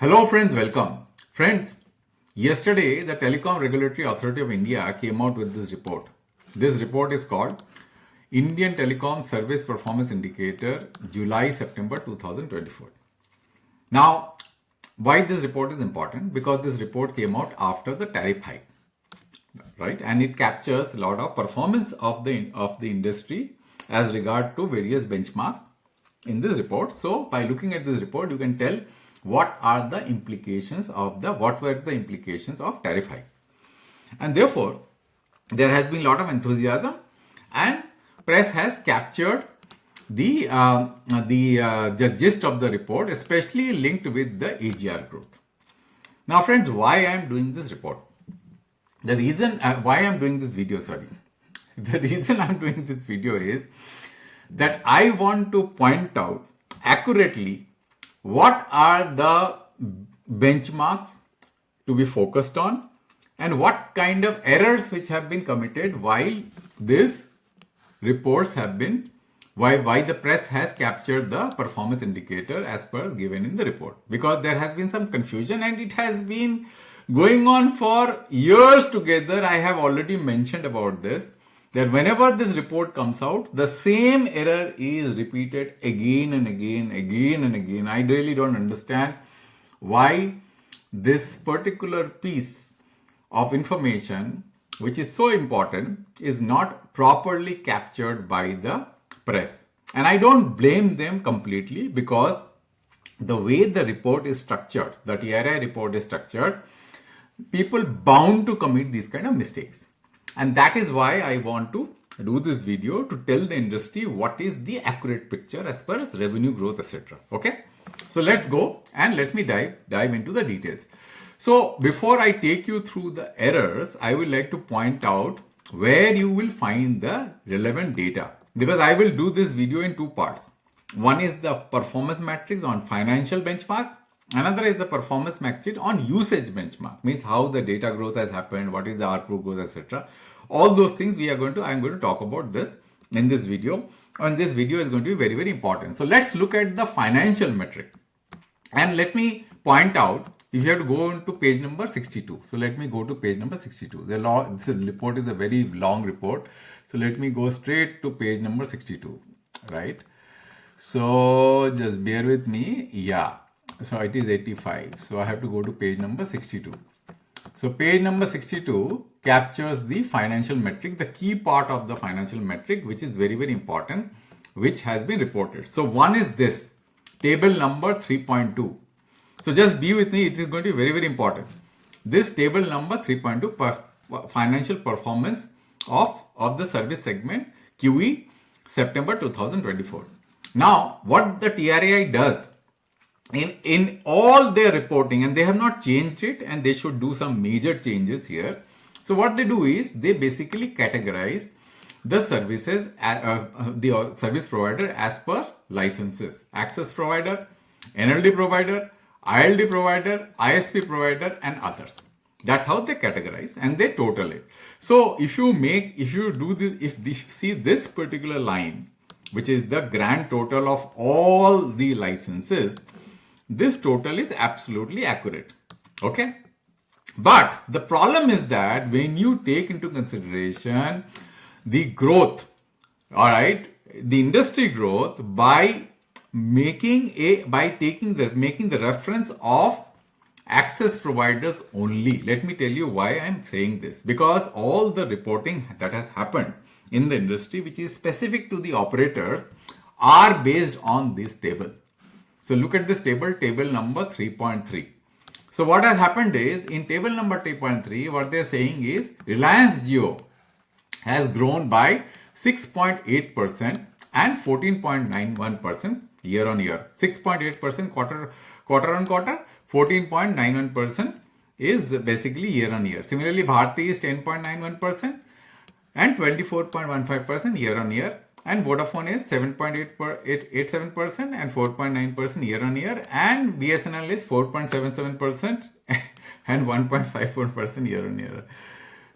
Hello friends, welcome. Friends, yesterday the Telecom Regulatory Authority of India came out with this report. This report is called Indian Telecom Service Performance Indicator July-September 2024. Now, why this report is important? Because this report came out after the tariff hike, right? And it captures a lot of performance of the industry as regard to various benchmarks in this report. So by looking at this report, you can tell what were the implications of tariff hike. And therefore, there has been a lot of enthusiasm and press has captured the gist of the report, especially linked with the AGR growth. Now friends, why I am doing this report? The reason why I am doing this video, the reason I am doing this video is that I want to point out accurately what are the benchmarks to be focused on and what kind of errors which have been committed while these reports have been, why the press has captured the performance indicator as per given in the report. Because there has been some confusion and it has been going on for years together. I have already mentioned about this, that whenever this report comes out, the same error is repeated again and again. I really don't understand why this particular piece of information, which is so important, is not properly captured by the press. And I don't blame them completely, because the way the report is structured, the TRAI report is structured, people bound to commit these kind of mistakes. And that is why I want to do this video, to tell the industry what is the accurate picture as far as revenue growth, etc. Okay, so let's go and let me dive into the details. So before I take you through the errors, I would like to point out where you will find the relevant data, because I will do this video in two parts. One is the performance metrics on financial benchmark. Another is the performance metric on usage benchmark, means how the data growth has happened, what is the ARPU growth, etc. All those things I am going to talk about this in this video, and this video is going to be very, very important. So let's look at the financial metric, and let me point out, if you have to go into page number 62. So let me go to page number 62. This report is a very long report. So let me go straight to page number 62, right? So just bear with me. Yeah. So it is 85. So I have to go to page number 62. So page number 62 captures the financial metric, the key part of the financial metric, which is very, very important, which has been reported. So one is this, table number 3.2. So just be with me, it is going to be very, very important. This table number 3.2, financial performance of the service segment, QE, September 2024. Now, what the TRAI does, in all their reporting, and they have not changed it, and they should do some major changes here. So what they do is they basically categorize the services, the service provider as per licenses: access provider, NLD provider, ILD provider, ISP provider, and others. That's how they categorize, and they total it. So if you do this, if you see this particular line, which is the grand total of all the licenses, this total is absolutely accurate. Okay. But the problem is that when you take into consideration the growth, all right, the industry growth, by making the reference of access providers only. Let me tell you why I am saying this. Because all the reporting that has happened in the industry, which is specific to the operators, are based on this table. So look at this table, table number 3.3. So what has happened is, in table number 3.3, what they are saying is Reliance Jio has grown by 6.8% and 14.91% year on year. 6.8% quarter on quarter, 14.91% is basically year on year. Similarly, Bharti is 10.91% and 24.15% year on year. And Vodafone is 7.87% and 4.9% year on year, and BSNL is 4.77% and 1.54% year on year.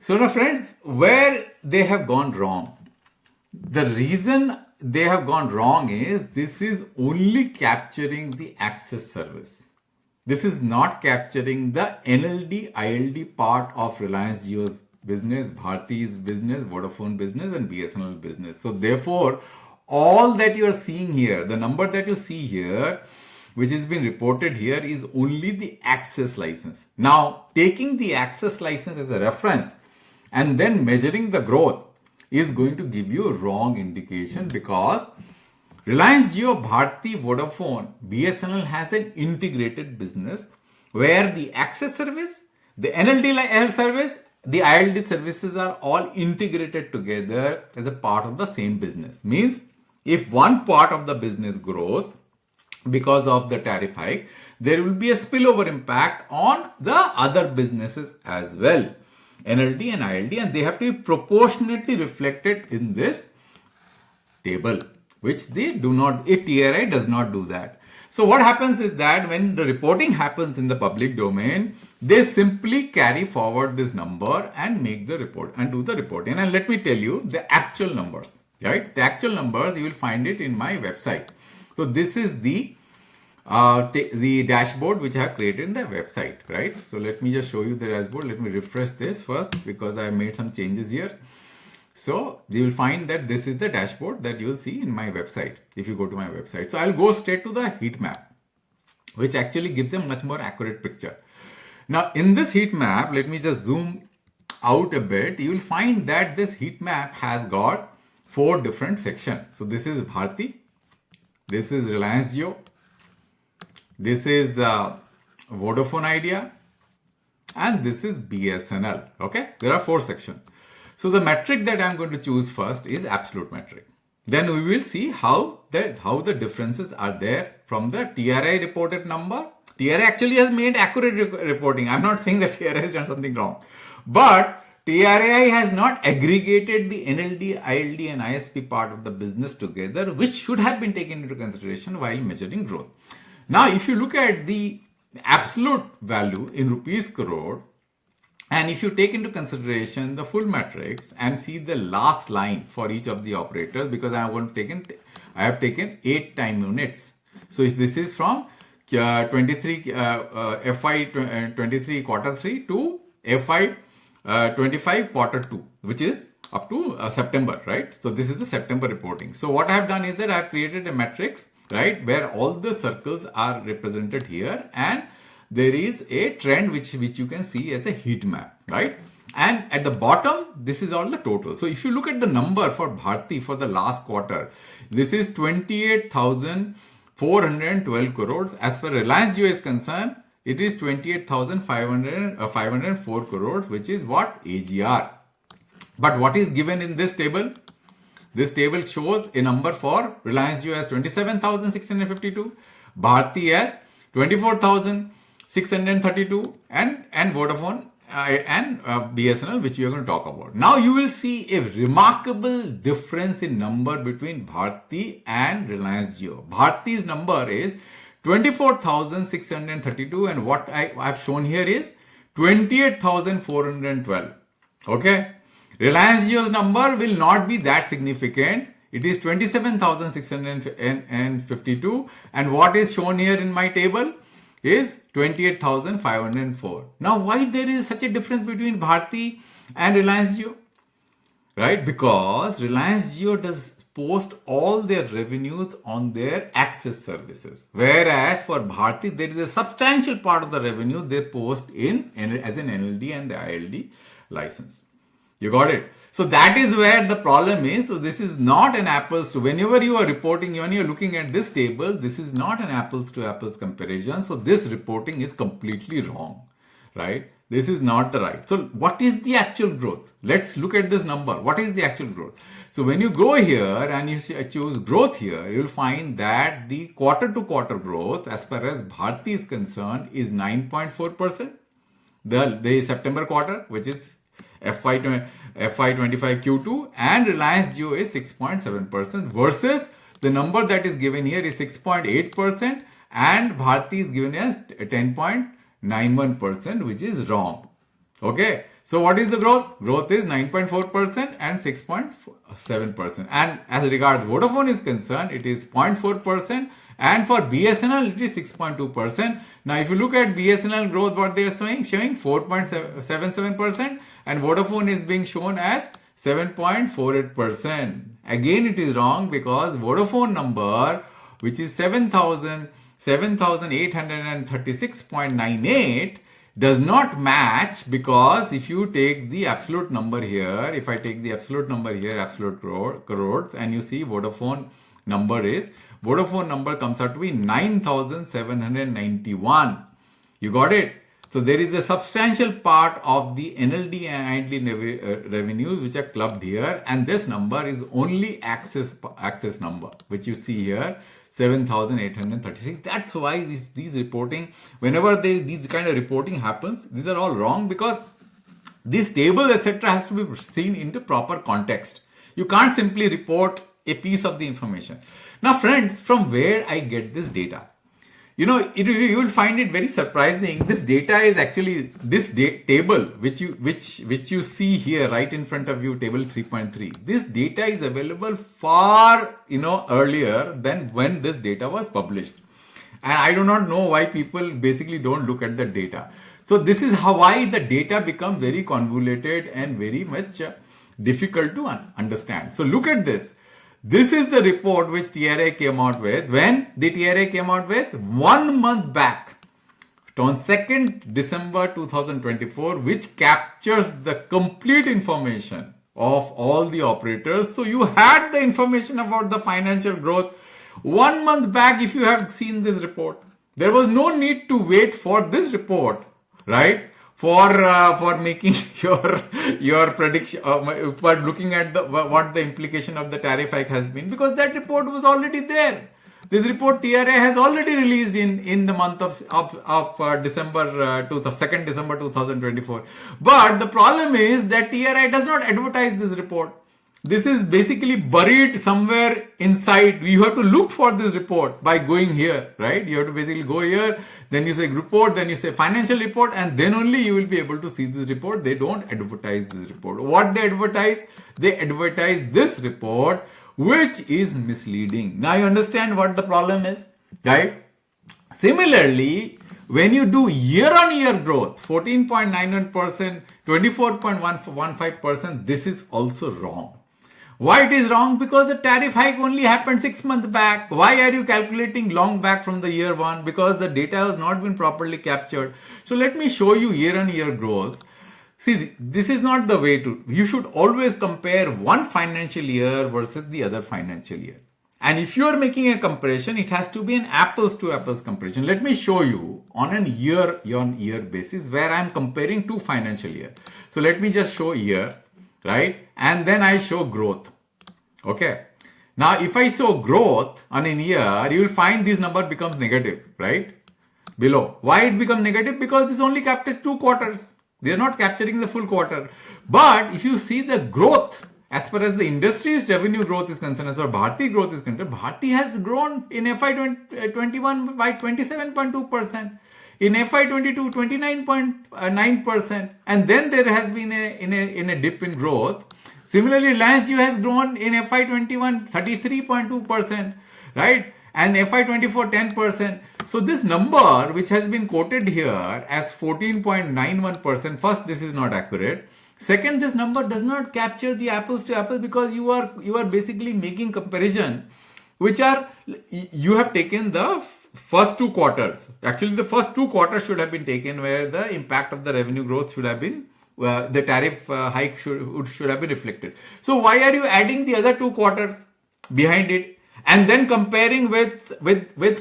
So now friends, where they have gone wrong, the reason they have gone wrong is this is only capturing the access service. This is not capturing the NLD, ILD part of Reliance Jio's business, Bharti's business, Vodafone business, and BSNL business. So therefore, all that you are seeing here, the number that you see here, which has been reported here, is only the access license. Now, taking the access license as a reference and then measuring the growth is going to give you a wrong indication, because Reliance Jio, Bharti, Vodafone, BSNL has an integrated business where the access service, the NLD service, the ILD services are all integrated together as a part of the same business. Means if one part of the business grows because of the tariff hike, there will be a spillover impact on the other businesses as well, NLD and ILD, and they have to be proportionately reflected in this table, which they do not, a TRAI does not do that. So what happens is that when the reporting happens in the public domain, they simply carry forward this number and make the report and do the reporting. And let me tell you the actual numbers, right? The actual numbers, you will find it in my website. So this is the dashboard which I have created in the website, right? So let me just show you the dashboard. Let me refresh this first because I made some changes here. So you will find that this is the dashboard that you will see in my website if you go to my website. So I'll go straight to the heat map, which actually gives a much more accurate picture. Now in this heat map, let me just zoom out a bit. You will find that this heat map has got 4 different sections. So this is Bharti, this is Reliance Jio, this is Vodafone Idea, and this is BSNL. Okay, there are 4 sections. So the metric that I'm going to choose first is absolute metric. Then we will see how the differences are there from the TRAI reported number. TRAI actually has made accurate reporting. I'm not saying that TRAI has done something wrong, but TRAI has not aggregated the NLD, ILD and ISP part of the business together, which should have been taken into consideration while measuring growth. Now, if you look at the absolute value in rupees crore, and if you take into consideration the full matrix and see the last line for each of the operators, because I have taken 8 time units. So if this is from FY 23 quarter 3 to FY 25 quarter 2, which is up to September, right? So this is the September reporting. So what I have done is that I have created a matrix, right, where all the circles are represented here, and there is a trend which you can see as a heat map, right? And at the bottom, this is all the total. So if you look at the number for Bharti for the last quarter, this is 28,412 crores. As far as Reliance Jio is concerned, it is 28,504 crores, which is what? AGR. But what is given in this table? This table shows a number for Reliance Jio as 27,652, Bharti as 24,632, and Vodafone and BSNL, which we are going to talk about. Now you will see a remarkable difference in number between Bharti and Reliance Jio. Bharti's number is 24,632, and what I have shown here is 28,412. Okay. Reliance Jio's number will not be that significant. It is 27,652, and what is shown here in my table is 28,504. Now, why there is such a difference between Bharti and Reliance Jio? Right? Because Reliance Jio does post all their revenues on their access services, whereas for Bharti there is a substantial part of the revenue they post in as an NLD and the ILD license. You got it? So that is where the problem is. So this is not an apples to, whenever you are reporting, when you are looking at this table, this is not an apples to apples comparison. So this reporting is completely wrong, right? This is not the right. So what is the actual growth? Let's look at this number. What is the actual growth? So when you go here and you choose growth here, you'll find that the quarter to quarter growth as far as Bharti is concerned is 9.4%. The September quarter, which is FY25 Q2, and Reliance Jio is 6.7% versus the number that is given here is 6.8%, and Bharti is given as 10.91%, which is wrong. Okay. So what is the growth? Growth is 9.4% and 6.7%. And as regards Vodafone is concerned, it is 0.4% And for BSNL, it is 6.2%. Now, if you look at BSNL growth, what they are showing 4.77%, and Vodafone is being shown as 7.48%. Again, it is wrong because Vodafone number, which is 7,836.98, does not match, because if you take the absolute number here, if I take the absolute number here, absolute crores, and you see Vodafone number comes out to be 9,791. You got it? So there is a substantial part of the NLD and IND revenues which are clubbed here, and this number is only access number, which you see here, 7,836. That's why these reporting, whenever these kind of reporting happens, these are all wrong, because this table, etc., has to be seen into proper context. You can't simply report a piece of the information. Now, friends, from where I get this data? You will find it very surprising. This data is actually this table which you see here right in front of you, table 3.3. This data is available far earlier than when this data was published, and I do not know why people basically don't look at the data. So this is why the data becomes very convoluted and very much difficult to understand. So look at this. This is the report which TRAI came out with. When the TRAI came out with 1 month back, on 2nd December 2024, which captures the complete information of all the operators. So you had the information about the financial growth 1 month back. If you have seen this report, there was no need to wait for this report, right? For making your prediction, for looking at what the implication of the tariff hike has been, because that report was already there. This report TRAI has already released in the month of December 2nd December 2024. But the problem is that TRAI does not advertise this report. This is basically buried somewhere inside. You have to look for this report by going here, right? You have to basically go here, then you say report, then you say financial report, and then only you will be able to see this report. They don't advertise this report. What they advertise? They advertise this report, which is misleading. Now you understand what the problem is, right? Similarly, when you do year-on-year growth, 14.91%, 24.15%, this is also wrong. Why it is wrong? Because the tariff hike only happened 6 months back. Why are you calculating long back from the year one? Because the data has not been properly captured. So let me show you year-on-year growth. See, this is not the way to. You should always compare one financial year versus the other financial year. And if you are making a comparison, it has to be an apples to apples comparison. Let me show you on an year-on-year basis where I am comparing two financial years. So let me just show year, right? And then I show growth. Okay. Now, if I show growth on a year, you will find this number becomes negative, right? Below. Why it becomes negative? Because this only captures 2 quarters. They are not capturing the full quarter. But if you see the growth, as far as the industry's revenue growth is concerned, as far as Bharti growth is concerned, Bharti has grown in FY21 by 27.2%. In FY22, 29.9%. And then there has been a dip in growth. Similarly, Reliance Jio has grown in FY21 33.2%, right? And FY24 10%. So this number which has been quoted here as 14.91%, first, this is not accurate. Second, this number does not capture the apples to apples, because you are basically making comparison which are, you have taken the first 2 quarters. Actually, the first 2 quarters should have been taken where the impact of the revenue growth should have been, the tariff hike should have been reflected. So why are you adding the other 2 quarters behind it and then comparing with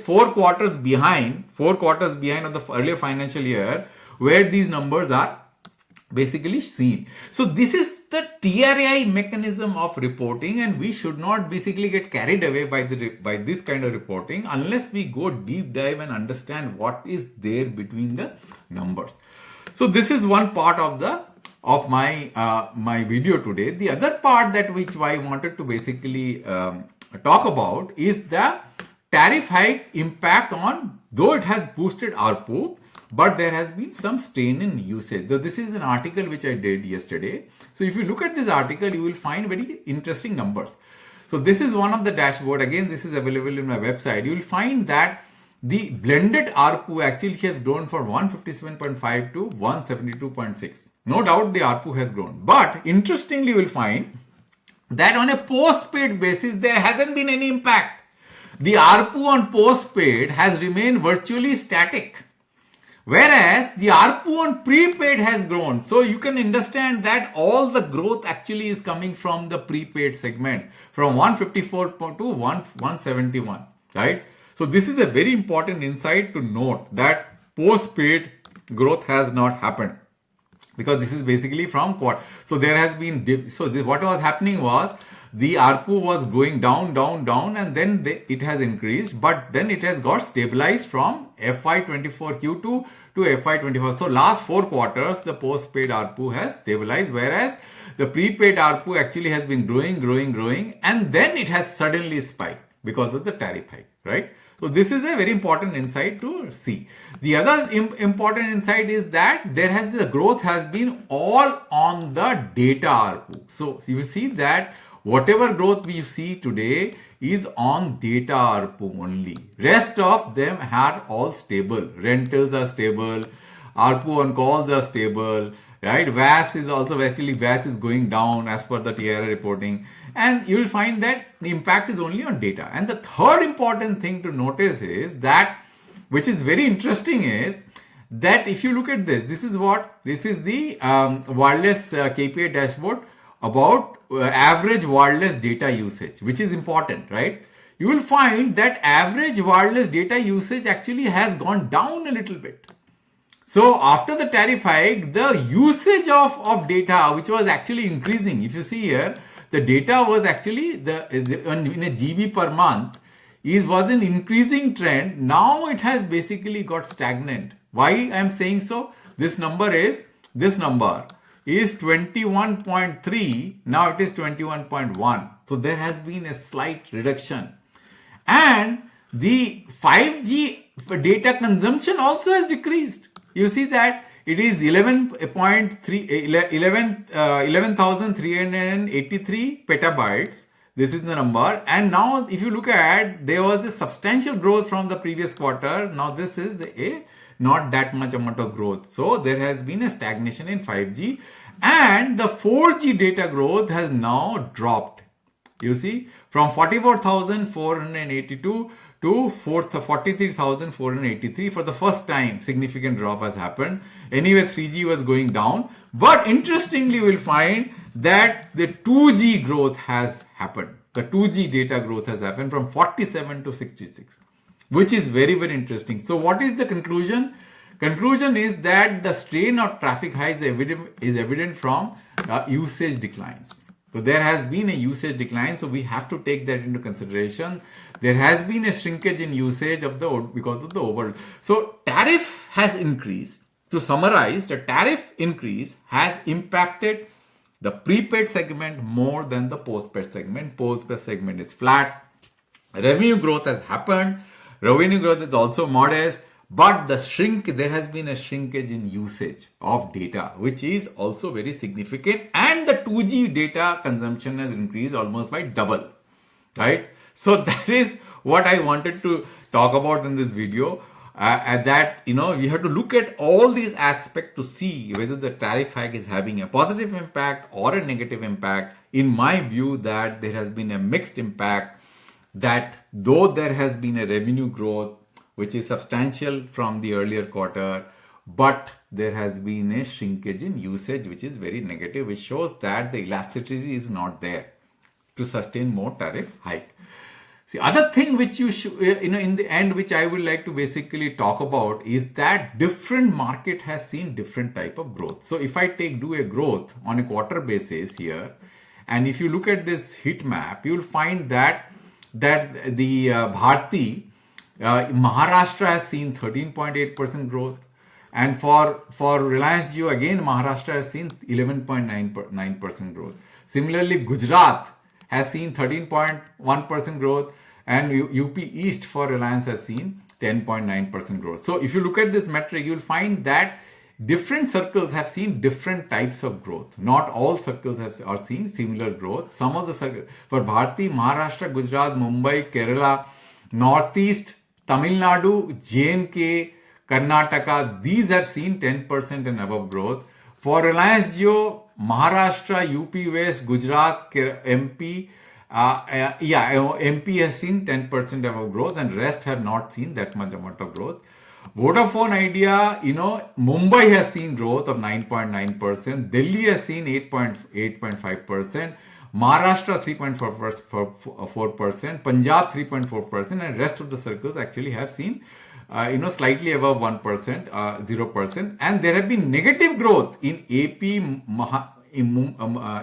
4 quarters behind of the earlier financial year where these numbers are basically seen? So this is the TRAI mechanism of reporting, and we should not basically get carried away by this kind of reporting unless we go deep dive and understand what is there between the numbers. So this is one part of my video today. The other part that which I wanted to basically talk about is the tariff hike impact on, though it has boosted ARPU, but there has been some strain in usage. Though this is an article which I did yesterday. So if you look at this article, you will find very interesting numbers. So this is one of the dashboard. Again, this is available in my website. You will find that the blended ARPU actually has grown from 157.5 to 172.6. No doubt the ARPU has grown. But interestingly, you will find that on a postpaid basis, there hasn't been any impact. The ARPU on postpaid has remained virtually static. Whereas the ARPU on prepaid has grown. So you can understand that all the growth actually is coming from the prepaid segment from 154 to 171, right? So this is a very important insight to note that postpaid growth has not happened because this is basically from quad. So there has been dip. So what was happening was the ARPU was going down, and then it has increased, but then it has got stabilized from FY24 Q2 to FY24. So last 4 quarters, the postpaid ARPU has stabilized, whereas the prepaid ARPU actually has been growing, and then it has suddenly spiked because of the tariff hike, right? So this is a very important insight to see. The other important insight is that the growth has been all on the data ARPU. So you see that whatever growth we see today is on data ARPU only. Rest of them are all stable. Rentals are stable. ARPU on calls are stable. Right? VAS is also actually VAS is going down as per the TRAI reporting. And you will find that the impact is only on data. And the third important thing to notice is that, which is very interesting, is that if you look at this is the wireless KPI dashboard about average wireless data usage, which is important, right? You will find that average wireless data usage actually has gone down a little bit. So after the tariff hike, the usage of data, which was actually increasing, if you see here, the data was actually in a GB per month was an increasing trend. Now it has basically got stagnant. Why I am saying so? This number is 21.3. Now it is 21.1. So there has been a slight reduction. And the 5G data consumption also has decreased. You see that it is 11,383 petabytes. This is the number. And now if you look at, there was a substantial growth from the previous quarter. Now this is not that much amount of growth. So there has been a stagnation in 5G, and the 4G data growth has now dropped. You see, from 44,482 to 43,483 for the first time. Significant drop has happened. Anyway, 3G was going down. But interestingly, we'll find that the 2G growth has happened. The 2G data growth has happened from 47 to 66, which is very, very interesting. So what is the conclusion? Conclusion is that the strain of traffic highs is evident from usage declines. So there has been a usage decline, so we have to take that into consideration. There has been a shrinkage in usage because of the overall. So tariff has increased. To summarize, the tariff increase has impacted the prepaid segment more than the postpaid segment. Postpaid segment is flat. Revenue growth has happened. Revenue growth is also modest. But there has been a shrinkage in usage of data, which is also very significant. And the 2G data consumption has increased almost by double, right? So that is what I wanted to talk about in this video. We have to look at all these aspects to see whether the tariff hike is having a positive impact or a negative impact. In my view, that there has been a mixed impact, that though there has been a revenue growth, which is substantial from the earlier quarter, but there has been a shrinkage in usage, which is very negative, which shows that the elasticity is not there to sustain more tariff hike. The other thing which you should, in the end, which I would like to basically talk about is that different market has seen different type of growth. So if I do a growth on a quarter basis here, and if you look at this heat map, you will find that the Bharti, Maharashtra has seen 13.8% growth, and for Reliance Jio, again Maharashtra has seen 11.9% growth. Similarly, Gujarat has seen 13.1% growth, and UP East for Reliance has seen 10.9% growth. So if you look at this metric, you'll find that different circles have seen different types of growth. Not all circles are seeing similar growth. Some of the circles, for Bharti, Maharashtra, Gujarat, Mumbai, Kerala, Northeast, Tamil Nadu, J&K, Karnataka, these have seen 10% and above growth. For Reliance Jio, Maharashtra, UP West, Gujarat, MP, MP has seen 10% above growth, and rest have not seen that much amount of growth. Vodafone Idea, Mumbai has seen growth of 9.9%, Delhi has seen 8.5%, Maharashtra 3.4%, Punjab 3.4%, and rest of the circles actually have seen slightly above 1%, 0%, and there have been negative growth in AP,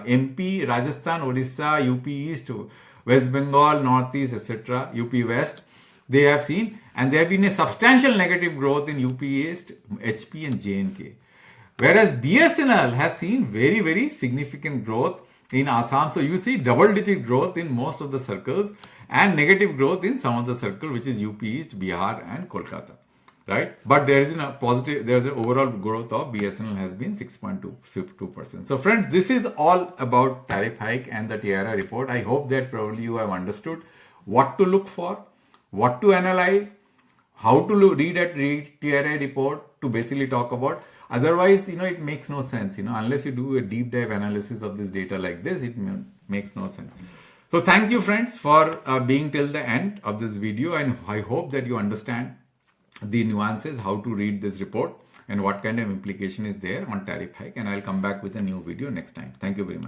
MP, Rajasthan, Odisha, UP East, West Bengal, Northeast, etc., UP West. They have seen, and there have been a substantial negative growth in UP East, HP, and J&K. Whereas BSNL has seen very, very significant growth in Assam. So you see double-digit growth in most of the circles and negative growth in some of the circle, which is UP East, Bihar, and Kolkata. Right? But there is a positive, there is an overall growth of BSNL has been 6.2%. So friends, this is all about tariff hike and the TRAI report. I hope that probably you have understood what to look for, what to analyze, how to read a TRAI report to basically talk about. Otherwise, it makes no sense, unless you do a deep dive analysis of this data like this, it makes no sense. So thank you friends for being till the end of this video, and I hope that you understand the nuances, how to read this report and what kind of implication is there on tariff hike, and I'll come back with a new video next time. Thank you very much.